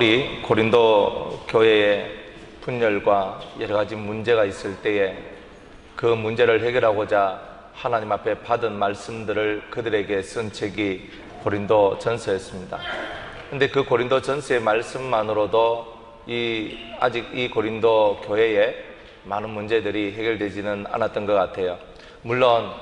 우리 고린도 교회의 분열과 여러 가지 문제가 있을 때에 그 문제를 해결하고자 하나님 앞에 받은 말씀들을 그들에게 쓴 책이 고린도 전서였습니다. 근데 그 고린도 전서의 말씀만으로도 아직 이 고린도 교회에 많은 문제들이 해결되지는 않았던 것 같아요. 물론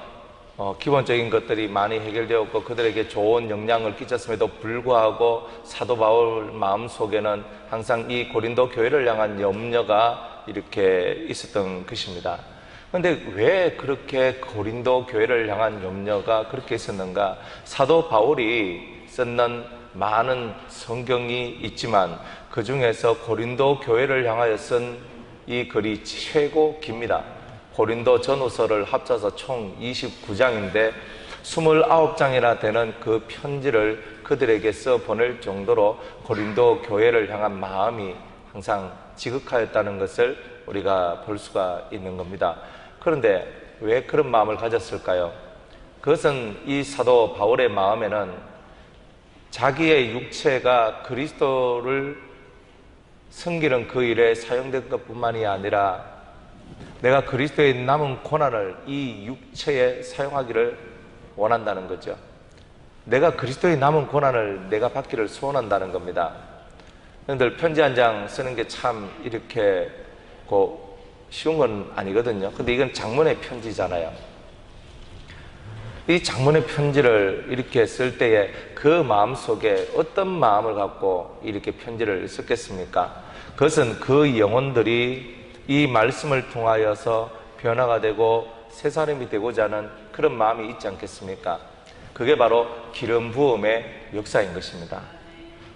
기본적인 것들이 많이 해결되었고 그들에게 좋은 영향을 끼쳤음에도 불구하고 사도 바울 마음속에는 항상 이 고린도 교회를 향한 염려가 이렇게 있었던 것입니다. 그런데 왜 그렇게 고린도 교회를 향한 염려가 그렇게 있었는가? 사도 바울이 썼는 많은 성경이 있지만 그 중에서 고린도 교회를 향하여 쓴 이 글이 최고 깁니다. 고린도 전후서를 합쳐서 총 29장인데 29장이나 되는 그 편지를 그들에게 써 보낼 정도로 고린도 교회를 향한 마음이 항상 지극하였다는 것을 우리가 볼 수가 있는 겁니다. 그런데 왜 그런 마음을 가졌을까요? 그것은 이 사도 바울의 마음에는 자기의 육체가 그리스도를 섬기는 그 일에 사용된 것뿐만이 아니라 내가 그리스도의 남은 고난을 이 육체에 사용하기를 원한다는 거죠. 내가 그리스도의 남은 고난을 내가 받기를 소원한다는 겁니다. 여러분들 편지 한 장 쓰는 게 참 이렇게 쉬운 건 아니거든요. 근데 이건 장문의 편지잖아요. 이 장문의 편지를 이렇게 쓸 때에 그 마음 속에 어떤 마음을 갖고 이렇게 편지를 썼겠습니까? 그것은 그 영혼들이 이 말씀을 통하여서 변화가 되고 새 사람이 되고자 하는 그런 마음이 있지 않겠습니까? 그게 바로 기름 부음의 역사인 것입니다.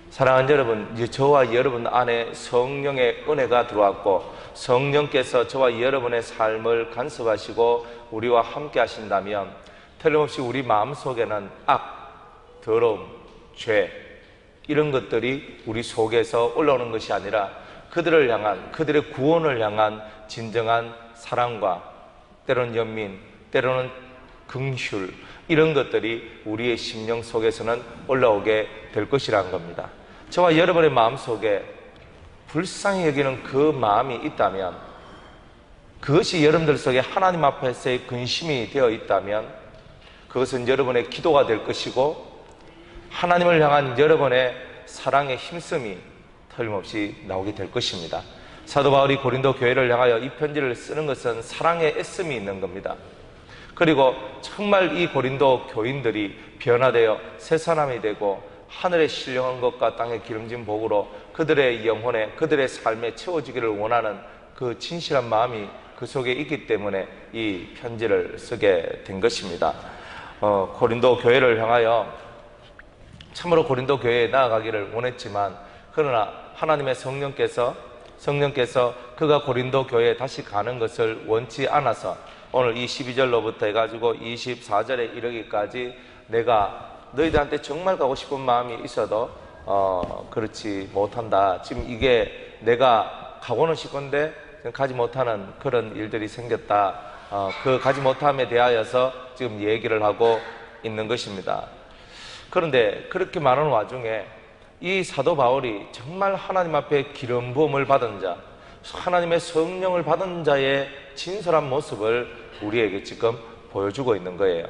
사랑하는 여러분, 이제 저와 여러분 안에 성령의 은혜가 들어왔고 성령께서 저와 여러분의 삶을 간섭하시고 우리와 함께 하신다면 틀림없이 우리 마음속에는 악, 더러움, 죄 이런 것들이 우리 속에서 올라오는 것이 아니라 그들을 향한, 그들의 구원을 향한 진정한 사랑과 때로는 연민, 때로는 긍휼 이런 것들이 우리의 심령 속에서는 올라오게 될 것이라는 겁니다. 저와 여러분의 마음속에 불쌍히 여기는 그 마음이 있다면 그것이 여러분들 속에 하나님 앞에서의 근심이 되어 있다면 그것은 여러분의 기도가 될 것이고 하나님을 향한 여러분의 사랑의 힘씀이 틀림없이 나오게 될 것입니다. 사도 바울이 고린도 교회를 향하여 이 편지를 쓰는 것은 사랑의 애씀이 있는 겁니다. 그리고 정말 이 고린도 교인들이 변화되어 새 사람이 되고 하늘의 신령한 것과 땅의 기름진 복으로 그들의 영혼에 그들의 삶에 채워지기를 원하는 그 진실한 마음이 그 속에 있기 때문에 이 편지를 쓰게 된 것입니다. 고린도 교회를 향하여 참으로 고린도 교회에 나아가기를 원했지만 그러나 하나님의 성령께서 그가 고린도 교회에 다시 가는 것을 원치 않아서 오늘 이 12절로부터 해가지고 24절에 이르기까지 내가 너희들한테 정말 가고 싶은 마음이 있어도 그렇지 못한다. 지금 이게 내가 가고는 싶은데 가지 못하는 그런 일들이 생겼다. 그 가지 못함에 대하여서 지금 얘기를 하고 있는 것입니다. 그런데 그렇게 말하는 와중에 이 사도 바울이 정말 하나님 앞에 기름 부음을 받은 자, 하나님의 성령을 받은 자의 진솔한 모습을 우리에게 지금 보여주고 있는 거예요.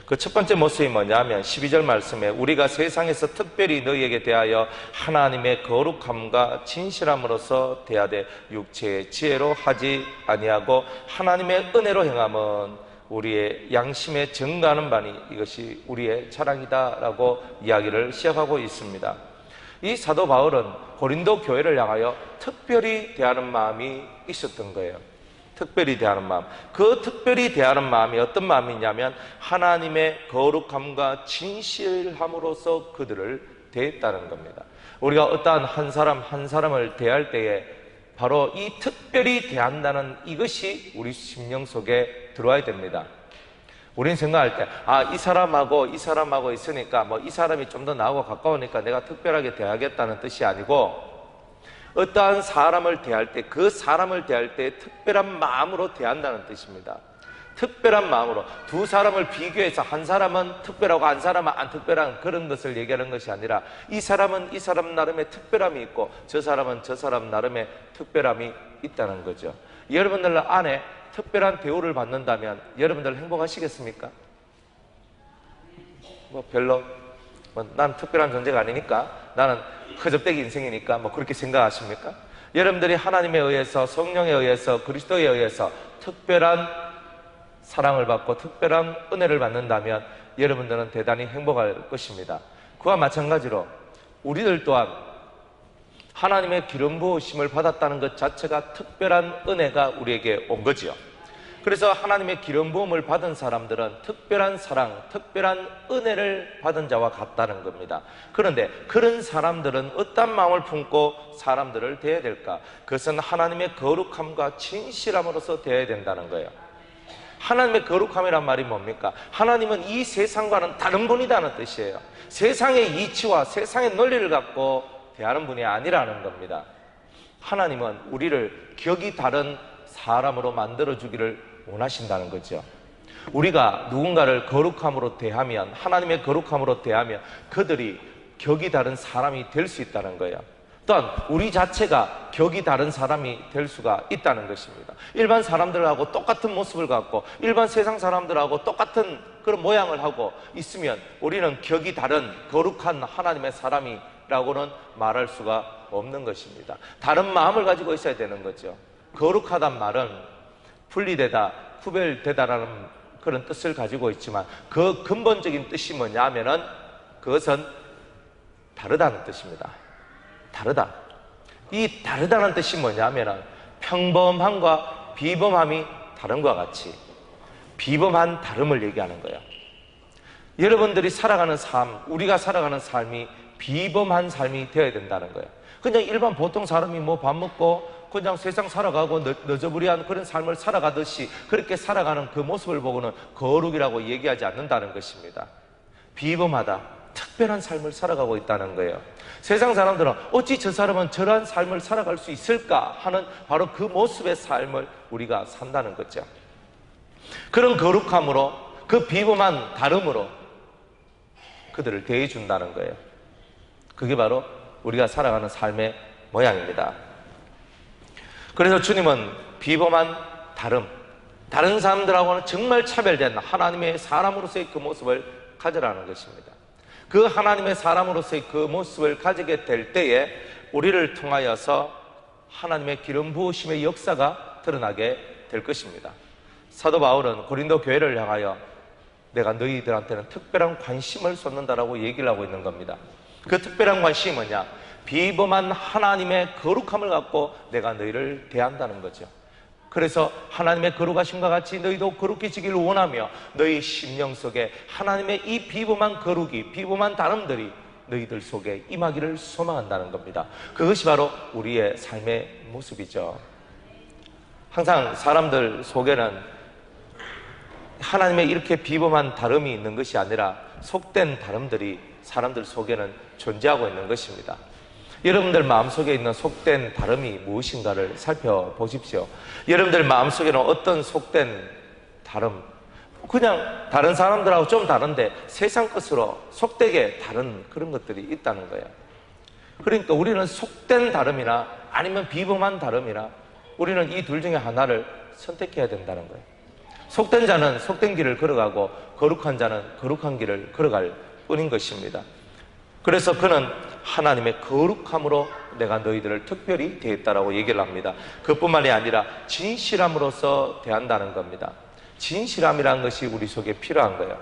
그 첫 번째 모습이 뭐냐면 12절 말씀에 우리가 세상에서 특별히 너희에게 대하여 하나님의 거룩함과 진실함으로써 대하되 육체의 지혜로 하지 아니하고 하나님의 은혜로 행함은 우리의 양심에 증가하는 바니 이것이 우리의 자랑이다 라고 이야기를 시작하고 있습니다. 이 사도 바울은 고린도 교회를 향하여 특별히 대하는 마음이 있었던 거예요. 특별히 대하는 마음. 그 특별히 대하는 마음이 어떤 마음이냐면 하나님의 거룩함과 진실함으로써 그들을 대했다는 겁니다. 우리가 어떠한 한 사람을 대할 때에 바로 이 특별히 대한다는 이것이 우리 심령 속에 들어와야 됩니다. 우리는 생각할 때 이 사람하고 있으니까 이 사람이 좀 더 나하고 가까우니까 내가 특별하게 대하겠다는 뜻이 아니고 어떠한 사람을 대할 때 그 사람을 대할 때 특별한 마음으로 대한다는 뜻입니다. 특별한 마음으로 두 사람을 비교해서 한 사람은 특별하고 한 사람은 안 특별한 그런 것을 얘기하는 것이 아니라 이 사람은 이 사람 나름의 특별함이 있고 저 사람은 저 사람 나름의 특별함이 있다는 거죠. 여러분들 안에 특별한 대우를 받는다면 여러분들 행복하시겠습니까? 별로 난 특별한 존재가 아니니까, 나는 허접대기 인생이니까 그렇게 생각하십니까? 여러분들이 하나님에 의해서, 성령에 의해서, 그리스도에 의해서 특별한 사랑을 받고 특별한 은혜를 받는다면 여러분들은 대단히 행복할 것입니다. 그와 마찬가지로 우리들 또한 하나님의 기름 부으심을 받았다는 것 자체가 특별한 은혜가 우리에게 온 거지요. 그래서 하나님의 기름 부음을 받은 사람들은 특별한 사랑, 특별한 은혜를 받은 자와 같다는 겁니다. 그런데 그런 사람들은 어떤 마음을 품고 사람들을 대해야 될까? 그것은 하나님의 거룩함과 진실함으로서 대해야 된다는 거예요. 하나님의 거룩함이란 말이 뭡니까? 하나님은 이 세상과는 다른 분이라는 뜻이에요. 세상의 이치와 세상의 논리를 갖고 대하는 분이 아니라는 겁니다. 하나님은 우리를 격이 다른 사람으로 만들어주기를 원하신다는 거죠. 우리가 누군가를 거룩함으로 대하면, 하나님의 거룩함으로 대하면 그들이 격이 다른 사람이 될 수 있다는 거예요. 또한 우리 자체가 격이 다른 사람이 될 수가 있다는 것입니다. 일반 사람들하고 똑같은 모습을 갖고 일반 세상 사람들하고 똑같은 그런 모양을 하고 있으면 우리는 격이 다른 거룩한 하나님의 사람이라고는 말할 수가 없는 것입니다. 다른 마음을 가지고 있어야 되는 거죠. 거룩하단 말은 분리되다, 구별되다라는 그런 뜻을 가지고 있지만 그 근본적인 뜻이 뭐냐 하면은 그것은 다르다는 뜻입니다. 다르다. 이 다르다는 뜻이 뭐냐 하면은 평범함과 비범함이 다른과 같이 비범한 다름을 얘기하는 거예요. 여러분들이 살아가는 삶, 우리가 살아가는 삶이 비범한 삶이 되어야 된다는 거예요. 그냥 일반 보통 사람이 밥 먹고 그냥 세상 살아가고 너저부리한 그런 삶을 살아가듯이 그렇게 살아가는 그 모습을 보고는 거룩이라고 얘기하지 않는다는 것입니다. 비범하다, 특별한 삶을 살아가고 있다는 거예요. 세상 사람들은 어찌 저 사람은 저러한 삶을 살아갈 수 있을까 하는 바로 그 모습의 삶을 우리가 산다는 거죠. 그런 거룩함으로, 그 비범한 다름으로 그들을 대해준다는 거예요. 그게 바로 우리가 살아가는 삶의 모양입니다. 그래서 주님은 비범한 다름, 다른 사람들하고는 정말 차별된 하나님의 사람으로서의 그 모습을 가져라는 것입니다. 그 하나님의 사람으로서의 그 모습을 가지게 될 때에 우리를 통하여서 하나님의 기름 부으심의 역사가 드러나게 될 것입니다. 사도 바울은 고린도 교회를 향하여 내가 너희들한테는 특별한 관심을 쏟는다라고 얘기를 하고 있는 겁니다. 그 특별한 관심이 뭐냐? 비범한 하나님의 거룩함을 갖고 내가 너희를 대한다는 거죠. 그래서 하나님의 거룩하심과 같이 너희도 거룩해지기를 원하며 너희 심령 속에 하나님의 이 비범한 거룩이, 비범한 다름들이 너희들 속에 임하기를 소망한다는 겁니다. 그것이 바로 우리의 삶의 모습이죠. 항상 사람들 속에는 하나님의 이렇게 비범한 다름이 있는 것이 아니라 속된 다름들이 사람들 속에는 존재하고 있는 것입니다. 여러분들 마음속에 있는 속된 다름이 무엇인가를 살펴보십시오. 여러분들 마음속에는 어떤 속된 다름, 그냥 다른 사람들하고 좀 다른데 세상 것으로 속되게 다른 그런 것들이 있다는 거예요. 그러니까 우리는 속된 다름이나 아니면 비범한 다름이나 우리는 이 둘 중에 하나를 선택해야 된다는 거예요. 속된 자는 속된 길을 걸어가고 거룩한 자는 거룩한 길을 걸어갈 뿐인 것입니다. 그래서 그는 하나님의 거룩함으로 내가 너희들을 특별히 대했다라고 얘기를 합니다. 그뿐만이 아니라 진실함으로써 대한다는 겁니다. 진실함이라는 것이 우리 속에 필요한 거예요.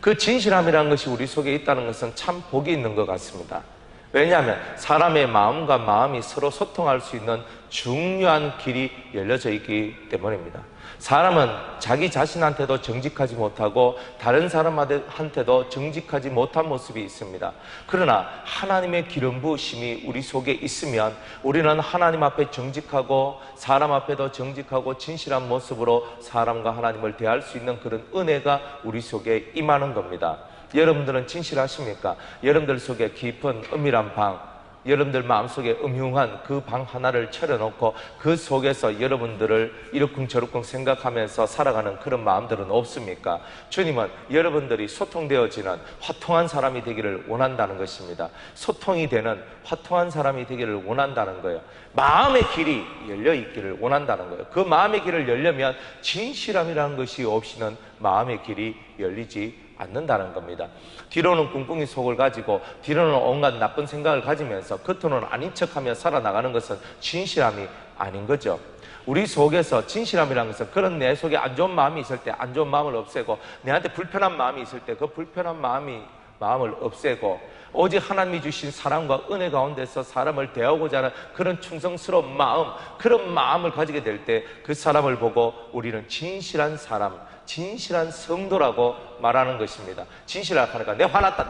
그 진실함이라는 것이 우리 속에 있다는 것은 참 복이 있는 것 같습니다. 왜냐하면 사람의 마음과 마음이 서로 소통할 수 있는 중요한 길이 열려져 있기 때문입니다. 사람은 자기 자신한테도 정직하지 못하고 다른 사람한테도 정직하지 못한 모습이 있습니다. 그러나 하나님의 기름 부으심이 우리 속에 있으면 우리는 하나님 앞에 정직하고 사람 앞에도 정직하고 진실한 모습으로 사람과 하나님을 대할 수 있는 그런 은혜가 우리 속에 임하는 겁니다. 여러분들은 진실하십니까? 여러분들 속에 깊은 은밀한 방, 여러분들 마음속에 음흉한 그 방 하나를 차려놓고 그 속에서 여러분들을 이러쿵저러쿵 생각하면서 살아가는 그런 마음들은 없습니까? 주님은 여러분들이 소통되어지는 화통한 사람이 되기를 원한다는 것입니다. 소통이 되는 화통한 사람이 되기를 원한다는 거예요. 마음의 길이 열려 있기를 원한다는 거예요. 그 마음의 길을 열려면 진실함이라는 것이 없이는 마음의 길이 열리지 않는다는 겁니다. 뒤로는 꿍꿍이 속을 가지고 뒤로는 온갖 나쁜 생각을 가지면서 겉으로는 아닌 척하며 살아나가는 것은 진실함이 아닌 거죠. 우리 속에서 진실함이라는 것은 그런 내 속에 안 좋은 마음이 있을 때 안 좋은 마음을 없애고, 내한테 불편한 마음이 있을 때 그 불편한 마음을 없애고, 오직 하나님이 주신 사랑과 은혜 가운데서 사람을 대하고자 하는 그런 충성스러운 마음, 그런 마음을 가지게 될 때 그 사람을 보고 우리는 진실한 사람, 진실한 성도라고 말하는 것입니다. 진실하게 하니까 내 화났다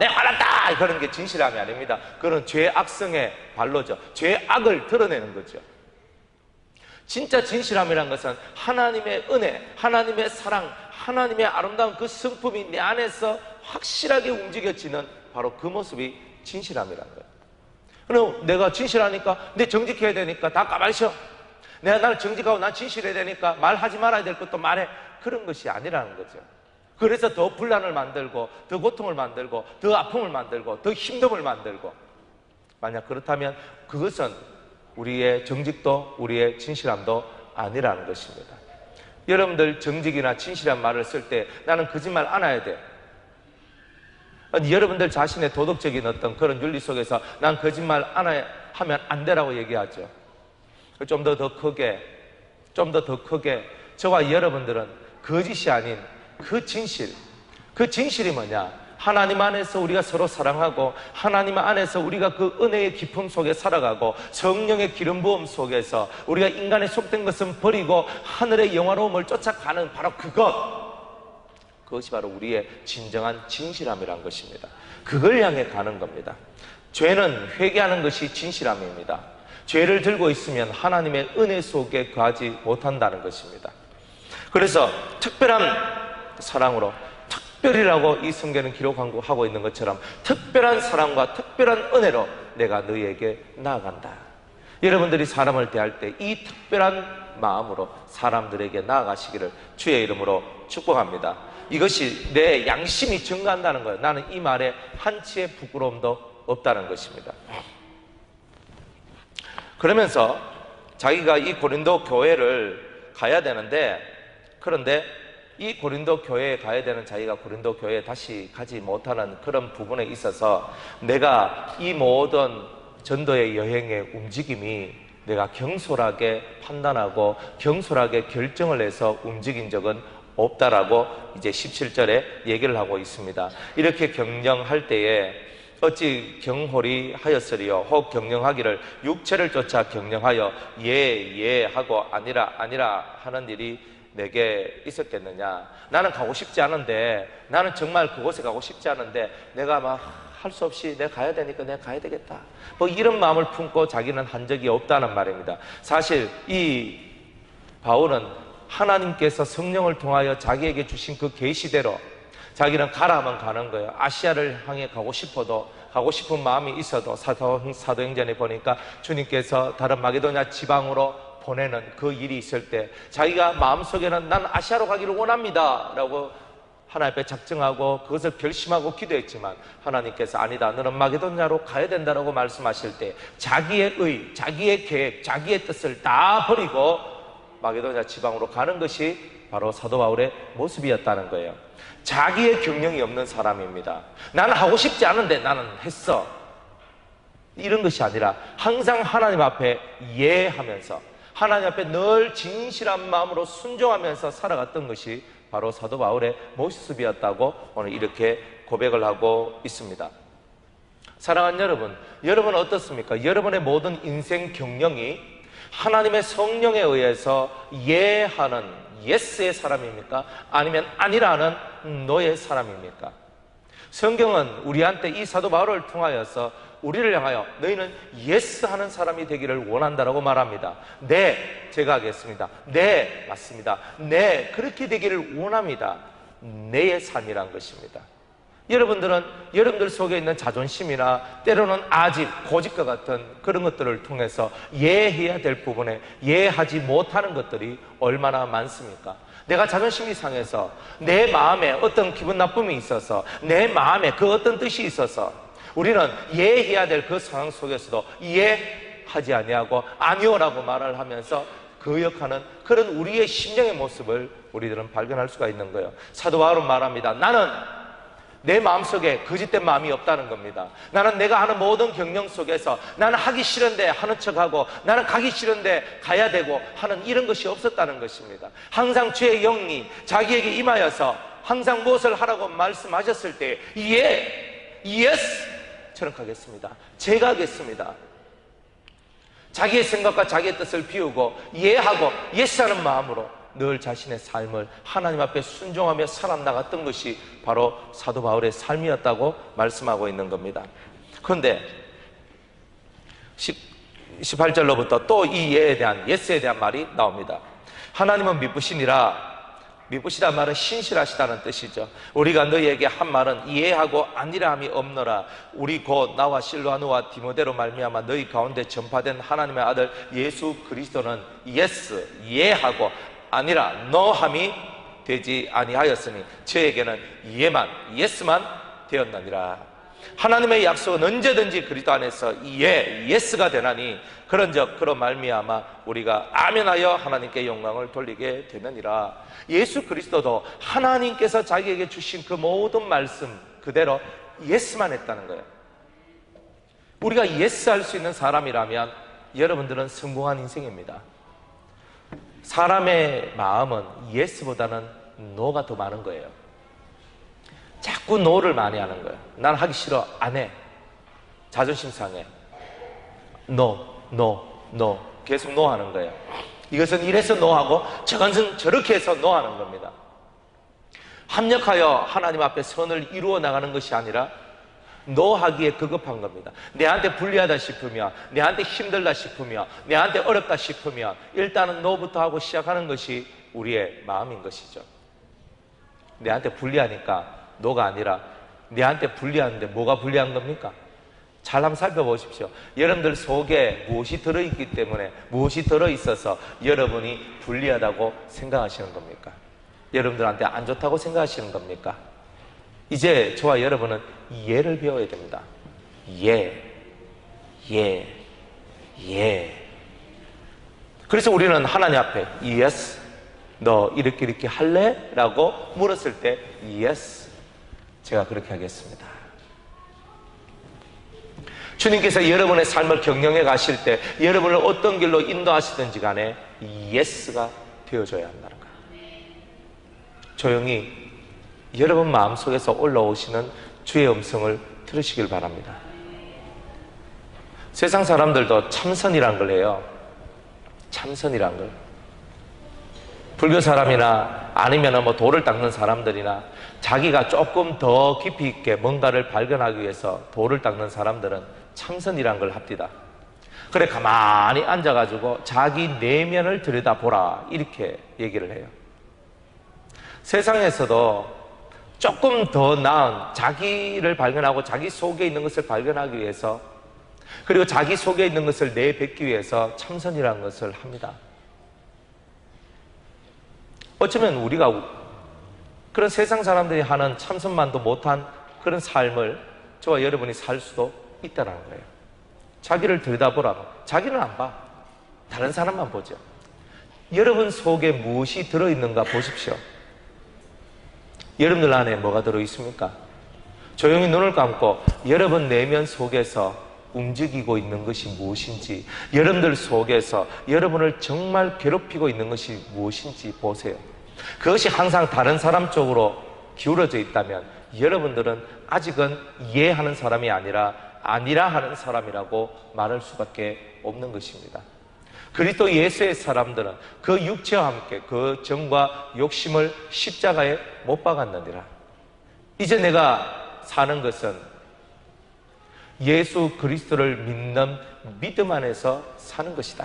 그런 게 진실함이 아닙니다. 그건 죄의 악성의 발로죠. 죄의 악을 드러내는 거죠. 진짜 진실함이란 것은 하나님의 은혜, 하나님의 사랑, 하나님의 아름다운 그 성품이 내 안에서 확실하게 움직여지는 바로 그 모습이 진실함이란 거예요. 그럼 내가 진실하니까, 내 정직해야 되니까 다 가만히 있어. 내가 나를 정직하고 난 진실해야 되니까 말하지 말아야 될 것도 말해. 그런 것이 아니라는 거죠. 그래서 더 분란을 만들고, 더 고통을 만들고, 더 아픔을 만들고, 더 힘듦을 만들고. 만약 그렇다면 그것은 우리의 정직도 우리의 진실함도 아니라는 것입니다. 여러분들 정직이나 진실한 말을 쓸 때 나는 거짓말 안 해야 돼. 여러분들 자신의 도덕적인 어떤 그런 윤리 속에서 난 거짓말 안 하면 안 되라고 얘기하죠. 좀 더 크게 저와 여러분들은 거짓이 아닌 그 진실이 뭐냐? 하나님 안에서 우리가 서로 사랑하고, 하나님 안에서 우리가 그 은혜의 기품 속에 살아가고, 성령의 기름 부음 속에서 우리가 인간의 속된 것은 버리고 하늘의 영화로움을 쫓아가는 바로 그것이 바로 우리의 진정한 진실함이란 것입니다. 그걸 향해 가는 겁니다. 죄는 회개하는 것이 진실함입니다. 죄를 들고 있으면 하나님의 은혜 속에 거하지 못한다는 것입니다. 그래서 특별한 사랑으로, 특별이라고 이 성경은 기록하고 있는 것처럼 특별한 사랑과 특별한 은혜로 내가 너희에게 나아간다. 여러분들이 사람을 대할 때 이 특별한 마음으로 사람들에게 나아가시기를 주의 이름으로 축복합니다. 이것이 내 양심이 증가한다는 거예요. 나는 이 말에 한치의 부끄러움도 없다는 것입니다. 그러면서 자기가 이 고린도 교회를 가야 되는데, 그런데 이 고린도 교회에 가야 되는 자기가 고린도 교회에 다시 가지 못하는 그런 부분에 있어서 내가 이 모든 전도의 여행의 움직임이 내가 경솔하게 판단하고 경솔하게 결정을 해서 움직인 적은 없다라고 이제 17절에 얘기를 하고 있습니다. 이렇게 경영할 때에 어찌 경홀히 하였으리요? 혹 경영하기를 육체를 쫓아 경영하여 예 하고 아니라 하는 일이 내게 있었겠느냐? 나는 가고 싶지 않은데, 나는 정말 그곳에 가고 싶지 않은데 내가 막 할 수 없이 내가 가야 되니까 내가 가야 되겠다, 뭐 이런 마음을 품고 자기는 한 적이 없다는 말입니다. 사실 이 바울은 하나님께서 성령을 통하여 자기에게 주신 그 계시대로 자기는 가라 하면 가는 거예요. 아시아를 향해 가고 싶어도, 가고 싶은 마음이 있어도 사도행전에 보니까 주님께서 다른 마게도냐 지방으로 보내는 그 일이 있을 때 자기가 마음속에는 난 아시아로 가기를 원합니다 라고 하나님 앞에 작정하고 그것을 결심하고 기도했지만 하나님께서 아니다, 너는 마게도냐로 가야 된다라고 말씀하실 때 자기의 의, 자기의 계획, 자기의 뜻을 다 버리고 마게도냐 지방으로 가는 것이 바로 사도 바울의 모습이었다는 거예요. 자기의 경영이 없는 사람입니다. 나는 하고 싶지 않은데 나는 했어, 이런 것이 아니라 항상 하나님 앞에 예하면서 하나님 앞에 늘 진실한 마음으로 순종하면서 살아갔던 것이 바로 사도 바울의 모습이었다고 오늘 이렇게 고백을 하고 있습니다. 사랑하는 여러분, 여러분은 어떻습니까? 여러분의 모든 인생 경영이 하나님의 성령에 의해서 예하는 예스의 사람입니까? 아니면 아니라는 노의 사람입니까? 성경은 우리한테 이 사도 바울을 통하여서 우리를 향하여 너희는 예스 하는 사람이 되기를 원한다라고 말합니다. 네, 제가 하겠습니다. 네, 맞습니다. 네, 그렇게 되기를 원합니다. 내의 삶이란 것입니다. 여러분들은 여러분들 속에 있는 자존심이나 때로는 아집, 고집과 같은 그런 것들을 통해서 이해해야 될 부분에 이해하지 못하는 것들이 얼마나 많습니까? 내가 자존심이 상해서 내 마음에 어떤 기분 나쁨이 있어서 내 마음에 그 어떤 뜻이 있어서 우리는 이해해야 될 그 상황 속에서도 이해하지 아니하고 아니오라고 말을 하면서 거역하는 그런 우리의 심령의 모습을 우리들은 발견할 수가 있는 거예요. 사도 바울은 말합니다. 나는 내 마음속에 거짓된 마음이 없다는 겁니다. 나는 내가 하는 모든 경영 속에서 나는 하기 싫은데 하는 척하고 나는 가기 싫은데 가야 되고 하는 이런 것이 없었다는 것입니다. 항상 주의 영이 자기에게 임하여서 항상 무엇을 하라고 말씀하셨을 때 예스 저는 가겠습니다. 제가 하겠습니다. 자기의 생각과 자기의 뜻을 비우고 이해하고 예스하는 마음으로 늘 자신의 삶을 하나님 앞에 순종하며 살아나갔던 것이 바로 사도 바울의 삶이었다고 말씀하고 있는 겁니다. 그런데 18절로부터 또 이 예에 대한 예스에 대한 말이 나옵니다. 하나님은 미쁘시다 말은 신실하시다는 뜻이죠. 우리가 너희에게 한 말은 이해하고 아니라함이 없노라. 우리 곧 나와 실로아누와 디모데로 말미암아 너희 가운데 전파된 하나님의 아들 예수 그리스도는 예스 이해하고 아니라 노함이 되지 아니하였으니 저에게는 예스만 되었느니라. 하나님의 약속은 언제든지 그리스도 안에서 예스가 되나니 그런즉 그로 말미암아 우리가 아멘하여 하나님께 영광을 돌리게 되느니라. 예수 그리스도도 하나님께서 자기에게 주신 그 모든 말씀 그대로 예스만 했다는 거예요. 우리가 예스할 수 있는 사람이라면 여러분들은 성공한 인생입니다. 사람의 마음은 예스보다는 노가 더 많은 거예요. 자꾸 노를 많이 하는 거예요. 난 하기 싫어, 안 해. 자존심 상해. 노 계속 노 하는 거예요. 이것은 이래서 노하고 저것은 저렇게 해서 노 하는 겁니다. 합력하여 하나님 앞에 선을 이루어 나가는 것이 아니라 노하기에 급급한 겁니다. 내한테 불리하다 싶으면, 내한테 힘들다 싶으면, 내한테 어렵다 싶으면 일단은 노부터 하고 시작하는 것이 우리의 마음인 것이죠. 내한테 불리하니까 노가 아니라 내한테 불리하는데 뭐가 불리한 겁니까? 잘 한번 살펴보십시오. 여러분들 속에 무엇이 들어있기 때문에, 무엇이 들어있어서 여러분이 불리하다고 생각하시는 겁니까? 여러분들한테 안 좋다고 생각하시는 겁니까? 이제 저와 여러분은 예를 배워야 됩니다. 그래서 우리는 하나님 앞에 yes, 너 이렇게 할래? 라고 물었을 때 yes, 제가 그렇게 하겠습니다. 주님께서 여러분의 삶을 경영해 가실 때 여러분을 어떤 길로 인도하시든지 간에 yes가 되어줘야 한다는 거예요. 조용히 여러분 마음속에서 올라오시는 주의 음성을 들으시길 바랍니다. 세상 사람들도 참선이란 걸 해요. 참선이란 걸. 불교 사람이나 아니면 뭐 돌을 닦는 사람들이나 자기가 조금 더 깊이 있게 뭔가를 발견하기 위해서 돌을 닦는 사람들은 참선이란 걸 합디다. 그래 가만히 앉아가지고 자기 내면을 들여다보라 이렇게 얘기를 해요. 세상에서도 조금 더 나은 자기를 발견하고 자기 속에 있는 것을 발견하기 위해서, 그리고 자기 속에 있는 것을 내뱉기 위해서 참선이라는 것을 합니다. 어쩌면 우리가 그런 세상 사람들이 하는 참선만도 못한 그런 삶을 저와 여러분이 살 수도 있다는 거예요. 자기를 들여다보라고. 자기는 안 봐. 다른 사람만 보죠. 여러분 속에 무엇이 들어있는가 보십시오. 여러분들 안에 뭐가 들어있습니까? 조용히 눈을 감고 여러분 내면 속에서 움직이고 있는 것이 무엇인지, 여러분들 속에서 여러분을 정말 괴롭히고 있는 것이 무엇인지 보세요. 그것이 항상 다른 사람 쪽으로 기울어져 있다면 여러분들은 아직은 이해하는 사람이 아니라 하는 사람이라고 말할 수밖에 없는 것입니다. 그리스도 예수의 사람들은 그 육체와 함께 그 정과 욕심을 십자가에 못 박았느니라. 이제 내가 사는 것은 예수 그리스도를 믿는 믿음 안에서 사는 것이다.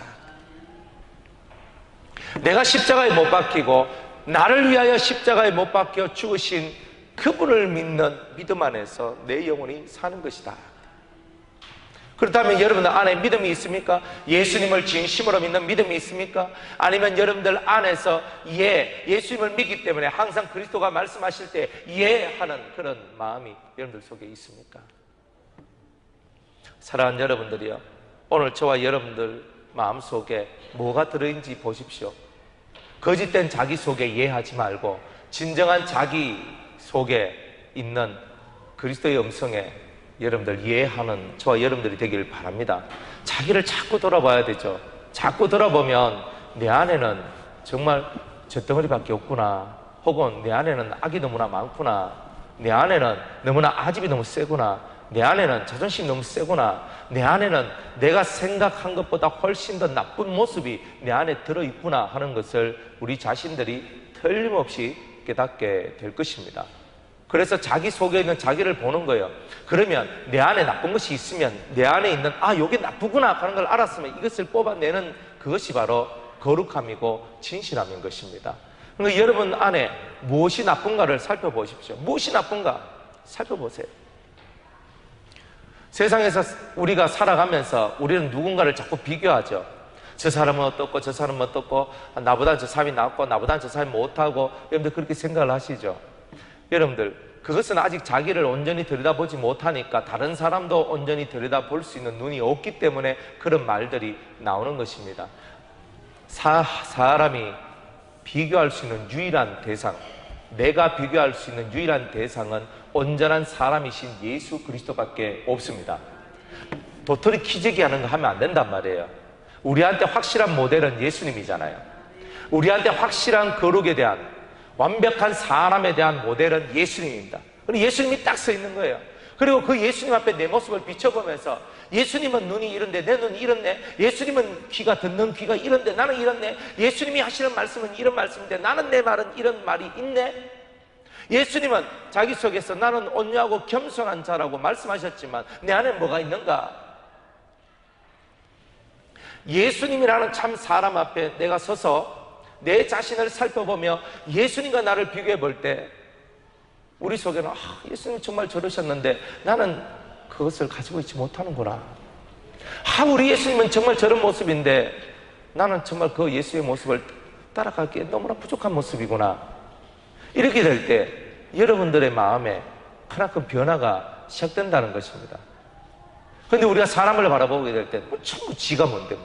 내가 십자가에 못 박히고 나를 위하여 십자가에 못 박혀 죽으신 그분을 믿는 믿음 안에서 내 영혼이 사는 것이다. 그렇다면 여러분들 안에 믿음이 있습니까? 예수님을 진심으로 믿는 믿음이 있습니까? 아니면 여러분들 안에서 예수님을 믿기 때문에 항상 그리스도가 말씀하실 때 하는 그런 마음이 여러분들 속에 있습니까? 사랑하는 여러분들이요, 오늘 저와 여러분들 마음속에 뭐가 들어있는지 보십시오. 거짓된 자기 속에 예하지 말고 진정한 자기 속에 있는 그리스도의 음성에 여러분들 이해하는 저와 여러분들이 되길 바랍니다. 자기를 자꾸 돌아봐야 되죠. 자꾸 돌아보면 내 안에는 정말 젖덩어리밖에 없구나, 혹은 내 안에는 악이 너무나 많구나, 내 안에는 너무나 아집이 너무 세구나, 내 안에는 자존심이 너무 세구나, 내 안에는 내가 생각한 것보다 훨씬 더 나쁜 모습이 내 안에 들어있구나 하는 것을 우리 자신들이 틀림없이 깨닫게 될 것입니다. 그래서 자기 속에 있는 자기를 보는 거예요. 그러면 내 안에 나쁜 것이 있으면 내 안에 있는 요게 나쁘구나 하는 걸 알았으면 이것을 뽑아내는 그것이 바로 거룩함이고 진실함인 것입니다. 그러니까 여러분 안에 무엇이 나쁜가를 살펴보십시오. 무엇이 나쁜가 살펴보세요. 세상에서 우리가 살아가면서 우리는 누군가를 자꾸 비교하죠. 저 사람은 어떻고 저 사람은 어떻고, 나보다 저 사람이 낫고 나보다 저 사람이 못하고, 여러분들 그렇게 생각을 하시죠. 여러분들, 그것은 아직 자기를 온전히 들여다보지 못하니까 다른 사람도 온전히 들여다볼 수 있는 눈이 없기 때문에 그런 말들이 나오는 것입니다. 사람이 비교할 수 있는 유일한 대상, 내가 비교할 수 있는 유일한 대상은 온전한 사람이신 예수 그리스도밖에 없습니다. 도토리 키재기 하는 거 하면 안 된단 말이에요. 우리한테 확실한 모델은 예수님이잖아요. 우리한테 확실한 거룩에 대한, 완벽한 사람에 대한 모델은 예수님입니다. 그리고 예수님이 딱 서 있는 거예요. 그리고 그 예수님 앞에 내 모습을 비춰보면서, 예수님은 눈이 이런데 내 눈이 이렇네, 예수님은 귀가 듣는 귀가 이런데 나는 이렇네, 예수님이 하시는 말씀은 이런 말씀인데 나는 내 말은 이런 말이 있네. 예수님은 자기 속에서 나는 온유하고 겸손한 자라고 말씀하셨지만 내 안에 뭐가 있는가? 예수님이라는 참 사람 앞에 내가 서서 내 자신을 살펴보며 예수님과 나를 비교해 볼 때 우리 속에는 예수님 정말 저러셨는데 나는 그것을 가지고 있지 못하는구나. 우리 예수님은 정말 저런 모습인데 나는 정말 그 예수의 모습을 따라가기에 너무나 부족한 모습이구나. 이렇게 될 때 여러분들의 마음에 크나큰 변화가 시작된다는 것입니다. 그런데 우리가 사람을 바라보게 될 때 전부 지가 뭔데,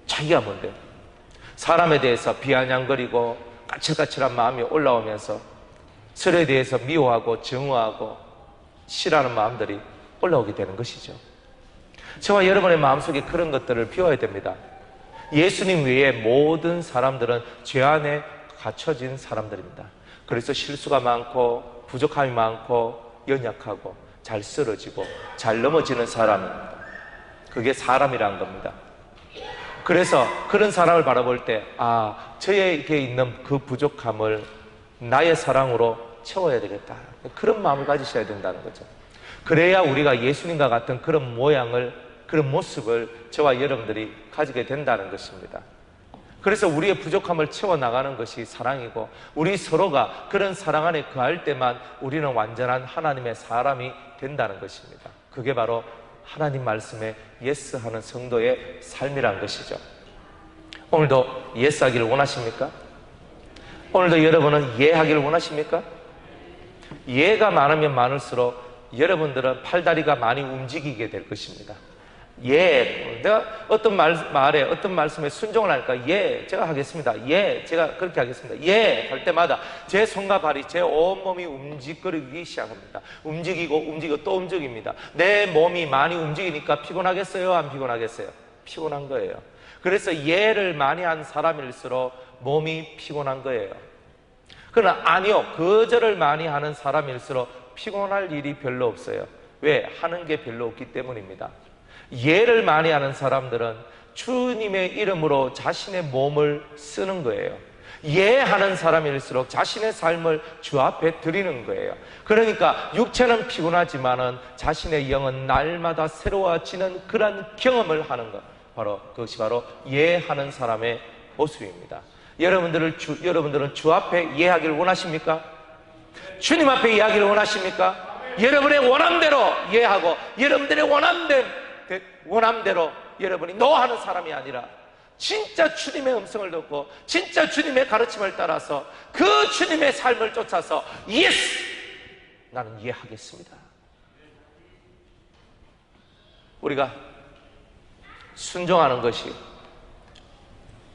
자기가 뭔데, 사람에 대해서 비아냥거리고 까칠까칠한 마음이 올라오면서 서로에 대해서 미워하고 증오하고 싫어하는 마음들이 올라오게 되는 것이죠. 저와 여러분의 마음속에 그런 것들을 비워야 됩니다. 예수님 외에 모든 사람들은 죄 안에 갇혀진 사람들입니다. 그래서 실수가 많고 부족함이 많고 연약하고 잘 쓰러지고 잘 넘어지는 사람입니다. 그게 사람이라는 겁니다. 그래서 그런 사람을 바라볼 때 저에게 있는 그 부족함을 나의 사랑으로 채워야 되겠다, 그런 마음을 가지셔야 된다는 거죠. 그래야 우리가 예수님과 같은 그런 모양을, 그런 모습을 저와 여러분들이 가지게 된다는 것입니다. 그래서 우리의 부족함을 채워나가는 것이 사랑이고, 우리 서로가 그런 사랑 안에 거할 때만 우리는 완전한 하나님의 사람이 된다는 것입니다. 그게 바로 하나님 말씀에 예스하는 성도의 삶이란 것이죠. 오늘도 예스하기를 원하십니까? 오늘도 여러분은 예하기를 원하십니까? 예가 많으면 많을수록 여러분들은 팔다리가 많이 움직이게 될 것입니다. 내가 어떤 말에 어떤 말씀에 순종을 하니까 제가 하겠습니다. 제가 그렇게 하겠습니다. 할 때마다 제 손과 발이, 제 온몸이 움직거리기 시작합니다. 움직이고 또 움직입니다. 내 몸이 많이 움직이니까 피곤하겠어요? 안 피곤하겠어요? 피곤한 거예요. 그래서 예를 많이 한 사람일수록 몸이 피곤한 거예요. 그러나 아니요, 거절을 많이 하는 사람일수록 피곤할 일이 별로 없어요. 왜? 하는 게 별로 없기 때문입니다. 예를 많이 하는 사람들은 주님의 이름으로 자신의 몸을 쓰는 거예요. 예하는 사람일수록 자신의 삶을 주 앞에 드리는 거예요. 그러니까 육체는 피곤하지만은 자신의 영은 날마다 새로워지는 그런 경험을 하는 것, 그것이 바로 예하는 사람의 모습입니다. 여러분들은 주 앞에 예하기를 원하십니까? 주님 앞에 이야기를 원하십니까? 여러분의 원함대로 이해하고 여러분들의 원함대로 여러분이 노하는 사람이 아니라 진짜 주님의 음성을 듣고 진짜 주님의 가르침을 따라서 그 주님의 삶을 쫓아서 예스! 나는 이해하겠습니다. 우리가 순종하는 것이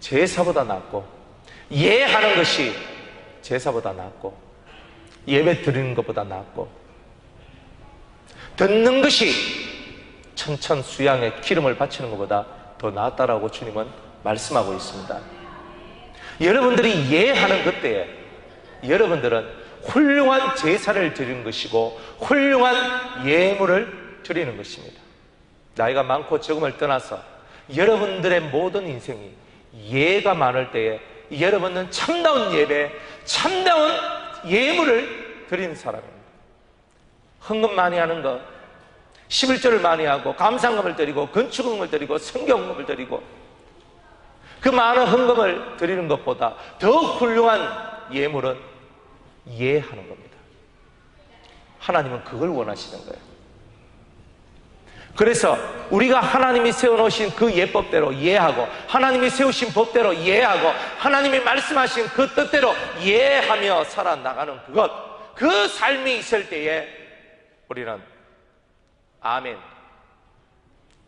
제사보다 낫고 이해하는 것이 제사보다 낫고 예배 드리는 것보다 낫고 듣는 것이 천천수양의 기름을 바치는 것보다 더 낫다라고 주님은 말씀하고 있습니다. 여러분들이 이해하는 그때에 여러분들은 훌륭한 제사를 드리는 것이고 훌륭한 예물을 드리는 것입니다. 나이가 많고 적음을 떠나서 여러분들의 모든 인생이 예가 많을 때에 여러분은 참다운 예배, 참다운 예물을 드리는 사람입니다. 헌금 많이 하는 것, 11조를 많이 하고 감상금을 드리고 건축금을 드리고 성경금을 드리고 그 많은 헌금을 드리는 것보다 더 훌륭한 예물은 이해하는 겁니다. 하나님은 그걸 원하시는 거예요. 그래서 우리가 하나님이 세워놓으신 그 예법대로 이해하고 하나님이 세우신 법대로 이해하고 하나님이 말씀하신 그 뜻대로 이해하며 살아나가는 그 삶이 있을 때에 우리는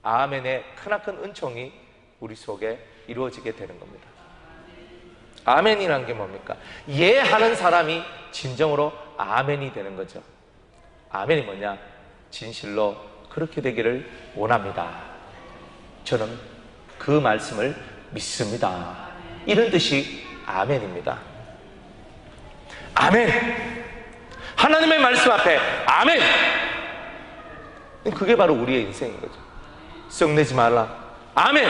아멘의 크나큰 은총이 우리 속에 이루어지게 되는 겁니다. 아멘이란 게 뭡니까? 이해하는 사람이 진정으로 아멘이 되는 거죠. 아멘이 뭐냐? 진실로 그렇게 되기를 원합니다. 저는 그 말씀을 믿습니다. 이런 뜻이 아멘입니다. 아멘! 하나님의 말씀 앞에 아멘! 그게 바로 우리의 인생인 거죠. 썩내지 말라. 아멘!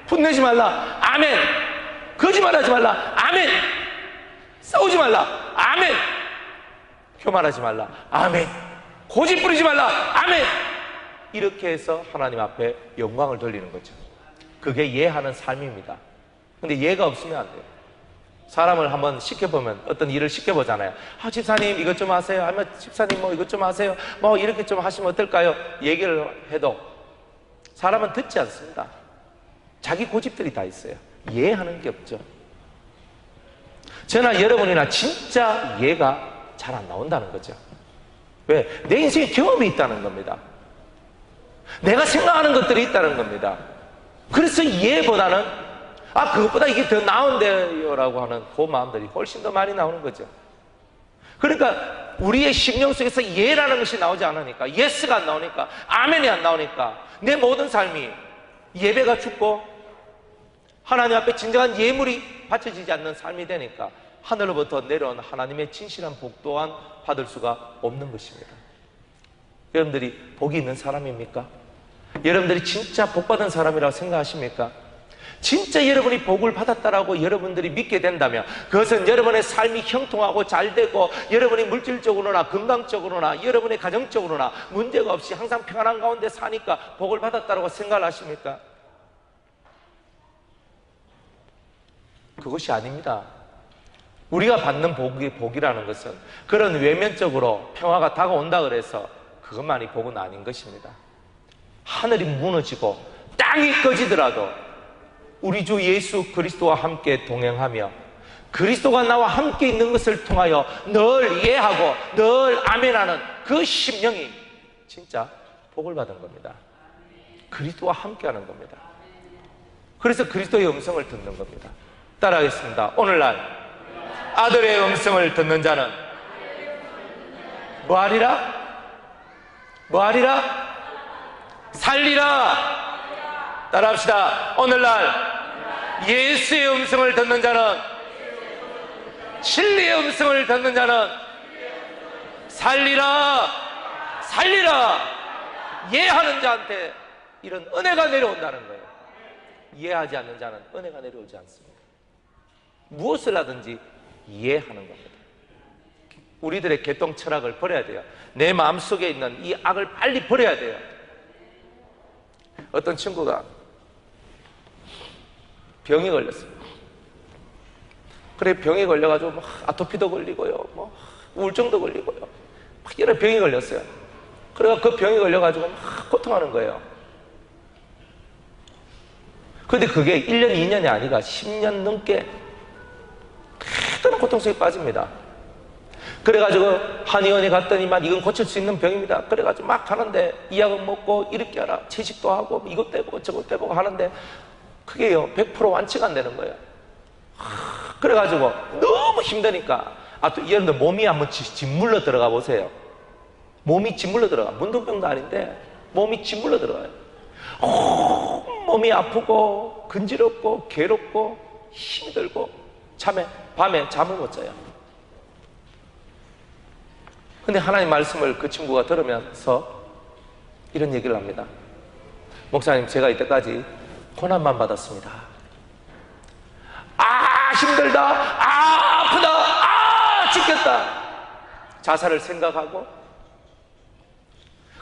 풋내지 말라. 아멘! 거짓말하지 말라. 아멘! 싸우지 말라. 아멘! 교만하지 말라. 아멘! 고집 부리지 말라. 아멘! 이렇게 해서 하나님 앞에 영광을 돌리는 거죠. 그게 이해하는 삶입니다. 근데 이해가 없으면 안 돼요. 사람을 한번 시켜보면 어떤 일을 시켜보잖아요. 집사님 이것 좀 하세요. 아니면 집사님 뭐 이것 좀 하세요. 뭐 이렇게 좀 하시면 어떨까요? 얘기를 해도 사람은 듣지 않습니다. 자기 고집들이 다 있어요. 이해하는 게 없죠. 저나 여러분이나 진짜 이해가 잘 안 나온다는 거죠. 왜? 내 인생에 경험이 있다는 겁니다. 내가 생각하는 것들이 있다는 겁니다. 그래서 이해보다는 그것보다 이게 더 나은데요 라고 하는 그 마음들이 훨씬 더 많이 나오는 거죠. 그러니까 우리의 심령 속에서 예라는 것이 나오지 않으니까, 예스가 안 나오니까, 아멘이 안 나오니까 내 모든 삶이 예배가 죽고 하나님 앞에 진정한 예물이 바쳐지지 않는 삶이 되니까 하늘로부터 내려온 하나님의 진실한 복 또한 받을 수가 없는 것입니다. 여러분들이 복이 있는 사람입니까? 여러분들이 진짜 복 받은 사람이라고 생각하십니까? 진짜 여러분이 복을 받았다라고 여러분들이 믿게 된다면 그것은 여러분의 삶이 형통하고 잘 되고 여러분이 물질적으로나 건강적으로나 여러분의 가정적으로나 문제가 없이 항상 평안한 가운데 사니까 복을 받았다라고 생각을 하십니까? 그것이 아닙니다. 우리가 받는 복이라는 것은 그런 외면적으로 평화가 다가온다 그래서 그것만이 복은 아닌 것입니다. 하늘이 무너지고 땅이 꺼지더라도 우리 주 예수 그리스도와 함께 동행하며 그리스도가 나와 함께 있는 것을 통하여 늘 이해하고 늘 아멘하는 그 심령이 진짜 복을 받은 겁니다. 그리스도와 함께 하는 겁니다. 그래서 그리스도의 음성을 듣는 겁니다. 따라하겠습니다. 오늘날 아들의 음성을 듣는 자는 뭐하리라? 뭐하리라? 살리라. 따라합시다. 오늘날 예수의 음성을 듣는 자는, 진리의 음성을 듣는 자는 살리라. 살리라. 이해하는 자한테 이런 은혜가 내려온다는 거예요. 이해하지 않는 자는 은혜가 내려오지 않습니다. 무엇을 하든지 이해하는 겁니다. 우리들의 개똥 철학을 버려야 돼요. 내 마음속에 있는 이 악을 빨리 버려야 돼요. 어떤 친구가 병이 걸렸어요. 그래 병에 걸려가지고 막 아토피도 걸리고요, 뭐 우울증도 걸리고요. 막 여러 병이 걸렸어요. 그래서 그 병이 걸려가지고 막 고통하는 거예요. 근데 그게 1년, 2년이 아니라 10년 넘게 크던 고통 속에 빠집니다. 그래가지고 한의원에 갔더니만 이건 고칠 수 있는 병입니다. 그래가지고 막 가는데 이 약을 먹고 이렇게 하라, 채식도 하고 이것 떼보고 저것 떼보고 하는데 그게요 100% 완치가 안 되는 거예요. 그래가지고 너무 힘드니까 또 여러분들 몸이 한번 짓물러 들어가 보세요. 몸이 짓물러 들어가. 문둥병도 아닌데 몸이 짓물러 들어가요. 몸이 아프고 근지럽고 괴롭고 힘이 들고 밤에 잠을 못 자요. 근데 하나님 말씀을 그 친구가 들으면서 이런 얘기를 합니다. 목사님, 제가 이때까지 고난만 받았습니다. 힘들다, 아프다, 죽겠다. 자살을 생각하고